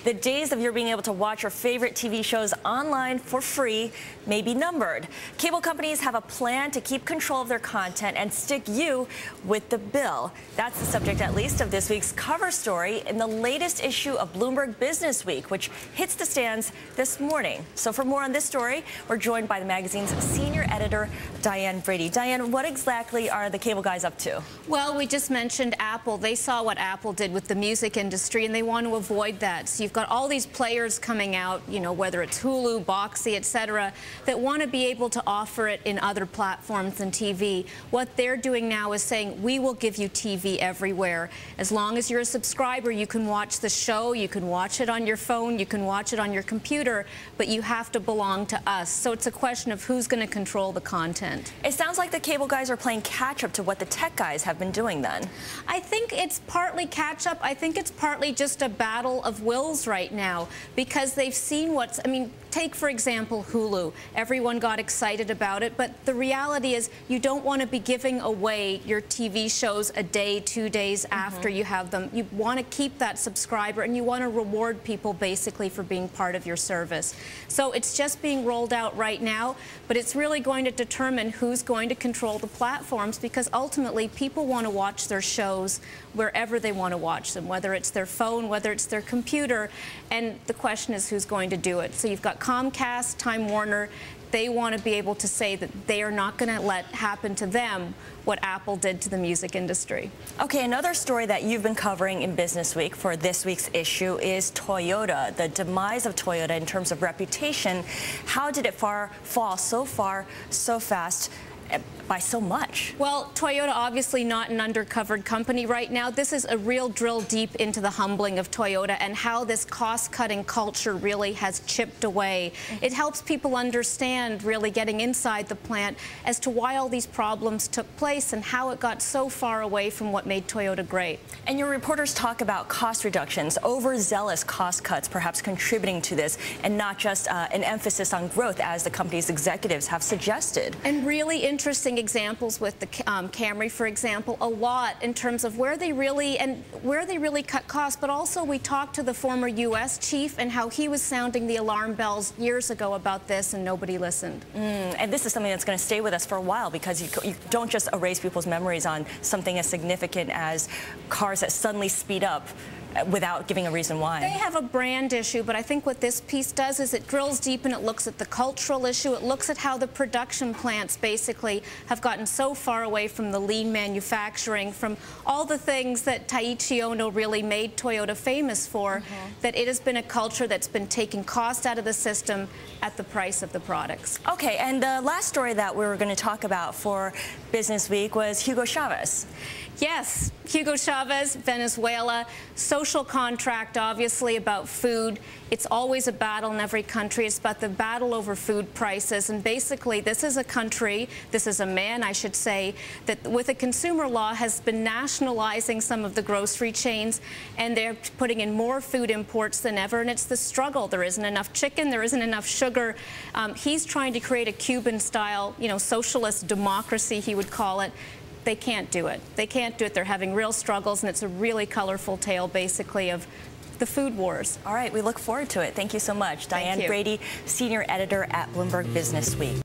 The days of your being able to watch your favorite TV shows online for free may be numbered. Cable companies have a plan to keep control of their content and stick you with the bill. That's the subject, at least, of this week's cover story in the latest issue of Bloomberg BusinessWeek, which hits the stands this morning. So for more on this story, we're joined by the magazine's senior editor, Diane Brady. Diane, what exactly are the cable guys up to? Well, we just mentioned Apple. They saw what Apple did with the music industry, and they want to avoid that. So you've got all these players coming out, whether it's Hulu, Boxy, etc., that want to be able to offer it in other platforms than TV. What they're doing now is saying, we will give you TV everywhere. As long as you're a subscriber, you can watch the show, you can watch it on your phone, you can watch it on your computer, but you have to belong to us. So it's a question of who's going to control the content. It sounds like the cable guys are playing catch-up to what the tech guys have been doing then. I think it's partly catch-up. I think it's partly just a battle of wills right now, because they've seen what's, take, for example, Hulu. Everyone got excited about it, but the reality is you don't want to be giving away your TV shows a day, 2 days after you have them. You want to keep that subscriber, and you want to reward people basically for being part of your service. So it's just being rolled out right now, but it's really going to determine who's going to control the platforms, because ultimately people want to watch their shows wherever they want to watch them, whether it's their phone, whether it's their computer, and the question is who's going to do it. So you've got Comcast, Time Warner. They want to be able to say that they are not going to let happen to them what Apple did to the music industry. Okay, another story that you've been covering in BusinessWeek for this week's issue is Toyota, the demise of Toyota in terms of reputation. How did it fall so far, so fast, by so much? Well, Toyota obviously not an undercovered company right now. This is a real drill deep into the humbling of Toyota and how this cost-cutting culture really has chipped away. It helps people understand, really getting inside the plant, as to why all these problems took place and how it got so far away from what made Toyota great. And your reporters talk about cost reductions, overzealous cost cuts perhaps contributing to this, and not just an emphasis on growth as the company's executives have suggested. And really interesting examples with the Camry, for example, a lot in terms of where they really cut costs. But also we talked to the former U.S. chief and how he was sounding the alarm bells years ago about this, and nobody listened. And this is something that's going to stay with us for a while, because you don't just erase people's memories on something as significant as cars that suddenly speed up without giving a reason why. They have a brand issue, but I think what this piece does is it drills deep and it looks at the cultural issue. It looks at how the production plants basically have gotten so far away from the lean manufacturing, from all the things that Taiichi Ohno really made Toyota famous for, that it has been a culture that's been taking cost out of the system at the price of the products. Okay, and the last story that we were going to talk about for Business Week was Hugo Chavez. Yes, Hugo Chavez, Venezuela, social contract, obviously, about food. It's always a battle in every country. It's about the battle over food prices. And basically, this is a country, this is a man, I should say, that with a consumer law has been nationalizing some of the grocery chains, and they're putting in more food imports than ever. And it's the struggle. There isn't enough chicken, there isn't enough sugar. He's trying to create a Cuban-style, socialist democracy, he would call it. They can't do it. They can't do it. They're having real struggles, and it's a really colorful tale, basically, of the food wars. All right, we look forward to it. Thank you so much. Diane Brady, senior editor at Bloomberg BusinessWeek.